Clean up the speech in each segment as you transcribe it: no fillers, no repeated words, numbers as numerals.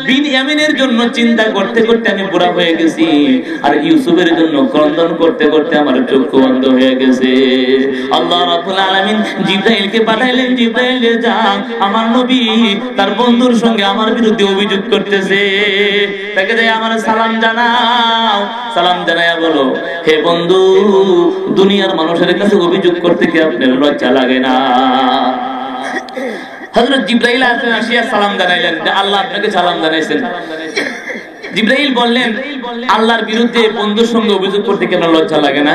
বিনয়ামিনের জন্য চিন্তা করতে করতে আমি বুড়া হয়ে গেছি, আর ইউসুফের জন্য ক্রন্দন করতে করতে আমার চক্ষু বন্ধ হয়ে গেছে। আল্লাহ রাব্বুল আলামিন জিবরাইলকে পাঠাইলেন, জিবরাইল যা, আমার নবী তার বন্ধুর সঙ্গে আমার বিরুদ্ধে অভিযোগ করতেছে, তাকে যাই আমার সালাম জানাও। সালাম জানায়া বলো, হে বন্ধু, দুনিয়ার মানুষের কাছে অভিযোগ করতে কি আপনার লজ্জা লাগে না? হযরত জিবরাইল আসিয়া সালাম জানাইলেন, আল্লাহ আপনাকে সালাম জানাইছেন। জিবরাইল বললেন, আল্লাহর বিরুদ্ধে বন্ধুর সঙ্গে অভিযোগ করতে কেন লজ্জা লাগে না?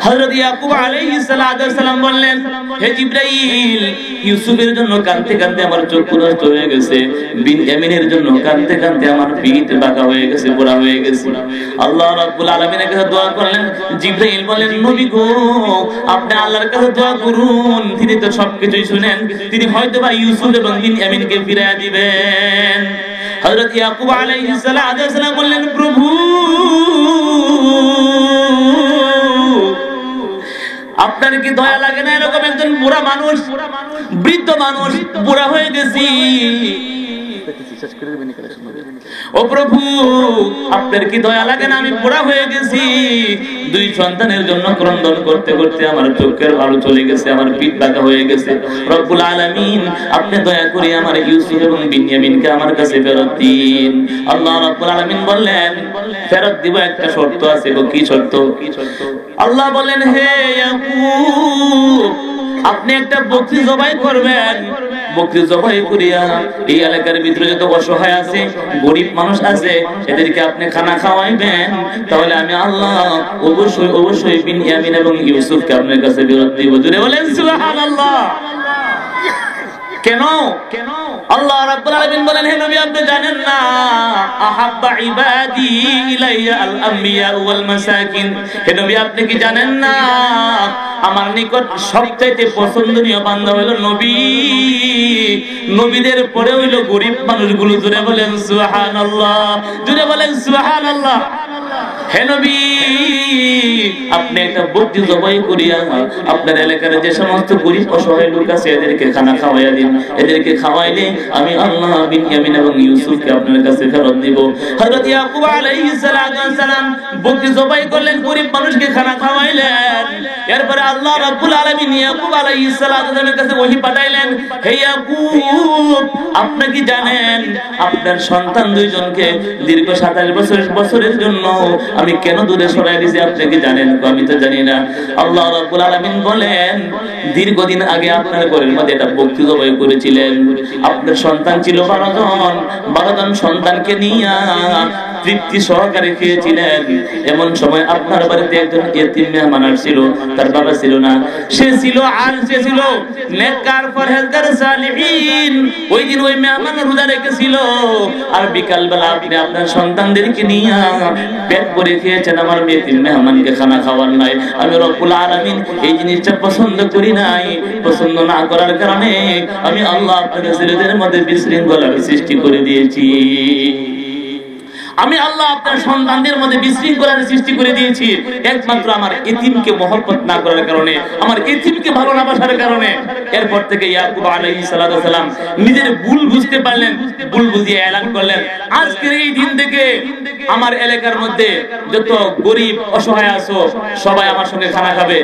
হযরত ইয়াকুব আলাইহিস সালাম বললেন, হে জিবরাইল, ইউসুফের জন্য কাঁদতে কাঁদতে আমার চক্ষু নষ্ট হয়ে গেছে, বিনয়ামিনের জন্য কাঁদতে কাঁদতে আমার পিঠ বাঁকা হয়ে গেছে, বুড়া হয়ে গেছে। আল্লাহ রাব্বুল আলামিনের কাছে দোয়া করলেন। জিবরাইল বলেন, নবী গো, আপনি আল্লাহর কাছে দোয়া করুন, তিনি তো সবকিছুই শুনেন, তিনি হয়তোবা ইউসুফ এবং বিনয়ামিনকে ফিরিয়ে দিবেন। হযরত ইয়াকুব আলাইহিস সালাম বললেন, প্রভু, আপনার কি দয়া লাগে না? এরকম একজন বুড়া মানুষ, বৃদ্ধ মানুষ, বুড়া হয়ে গেছি। ও প্রভু, আপনার কি দয়া লাগে না? আমি বুড়া হয়ে গেছি, দুই সন্তানের জন্য ক্রন্দন করতে করতে আমার চোখের ভালো চলে গেছে, আমার পিঠ বাঁকা হয়ে গেছে। রব্বুল আলামিন, আপনি দয়া করে আমার ইউসুফ এবং বিনয়ামিনকে আমার কাছে ফেরত দিন। আল্লাহ রাব্বুল আলামিন বললেন, ফেরত দিব, একটা শর্ত আছে। কি শর্ত? আল্লাহ বলেন, হে ইয়াকুব, আপনি একটা বকরি জবাই করবেন। বকরি জবাই করিয়া এই এলাকার ভিতরে যত অসহায় আছে, গরিব মানুষ আছে, এদেরকে আপনি খানা খাওয়াইবেন। তাহলে আমি আল্লাহ অবশ্যই অবশ্যই বিনয়ামিন এবং ইউসুফকে আপনার কাছে ফেরত দিব। জোরে বলেন সুবহানাল্লাহ। কেন? আল্লাহ রাব্বুল আলামিন বলেন, হে নবী, আপনি জানেন না, আহাব্বা ইবাদি ইলাইয়া আল আমবিয়া ওয়াল মাসাকিন। হে নবী, আপনি কি জানেন না, আমার নিকট সবচেয়ে পছন্দনীয় বান্দা হলো নবী, নবীদের পরে হইলো গরিব মানুষগুলো। জোরে বলেন সুবহানাল্লাহ, জোরে বলেন সুবহানাল্লাহ। হে নবী, আপনি একটা বকরি জবাই করিয়া আপনার এলাকার যে সমস্ত গরিব অসহায় লোক আছে, এদেরকে খানা খাওয়াইয়া দিন। এদেরকে খাওয়াইলে আমি আল্লাহ বিনয়ামিন এবং ইউসুফকে আপনার কাছে ফেরত দিব। হযরত ইয়াকুব আলাইহিস সালাম বকরি জবাই করলেন, গরিব মানুষকে খানা খাওয়াইলেন। এরপরে আল্লাহ রাব্বুল আলামিন ইয়াকুব আলাইহিস সালামের কাছে ওহী পাঠাইলেন, হে ইয়াকুব, আপনি কি জানেন আপনার সন্তান দুইজনকে দীর্ঘ 27 বছরের জন্য আমি কেন দূরে সরাই দিয়েছি? আপনি কি জানেন? আমি তো জানি না। আল্লাহ রাব্বুল আলামিন বলেন, দীর্ঘদিন আগে আপনার ঘরের মধ্যে একটা বকরি জবাই করেছিলেন। আপনার সন্তান ছিল 12 জন সন্তানকে নিয়ে তৃপ্তি সহকারে খেয়েছিলেন। এমন সময় আপনার বাড়িতে একজন ইতিম মেহমান আসছিল, তার বাবা ছিল না, সে ছিল আর সে ছিল নেককার পরহেজগার সালিহিন। ওই দিন ওই মেহমান রোজা রেখেছিল, আর বিকাল বেলা আপনি আপনার সন্তানদেরকে নিয়ে পেট ভরে খেয়েছেন, আমার ইতিম মেহমানকে খানা খাওয়ার নাই। আমি রব্বুল আলামিন এই জিনিসটা পছন্দ করি নাই। পছন্দ না করার কারণে আমি আল্লাহ আপনাদের ছেলেদের মধ্যে বিশৃঙ্খলার সৃষ্টি করে দিয়েছি। আমি আল্লাহ আপনার সন্তানদের মধ্যে বিশৃঙ্খলার সৃষ্টি করে দিয়েছি, একমাত্র আমার ইতিমকে মহব্বত না করার কারণে, আমার ইতিমকে ভালো না বাসার কারণে। এরপর থেকে ইয়াকুব আলাইহিস সালাম নিজের ভুল বুঝতে পারলেন, ভুল বুঝিয়ে এলান করলেন, আজকের এই দিন থেকে আমার এলাকার মধ্যে যত গরিব অসহায় আছো, সবাই আমার সঙ্গে খানা খাবে।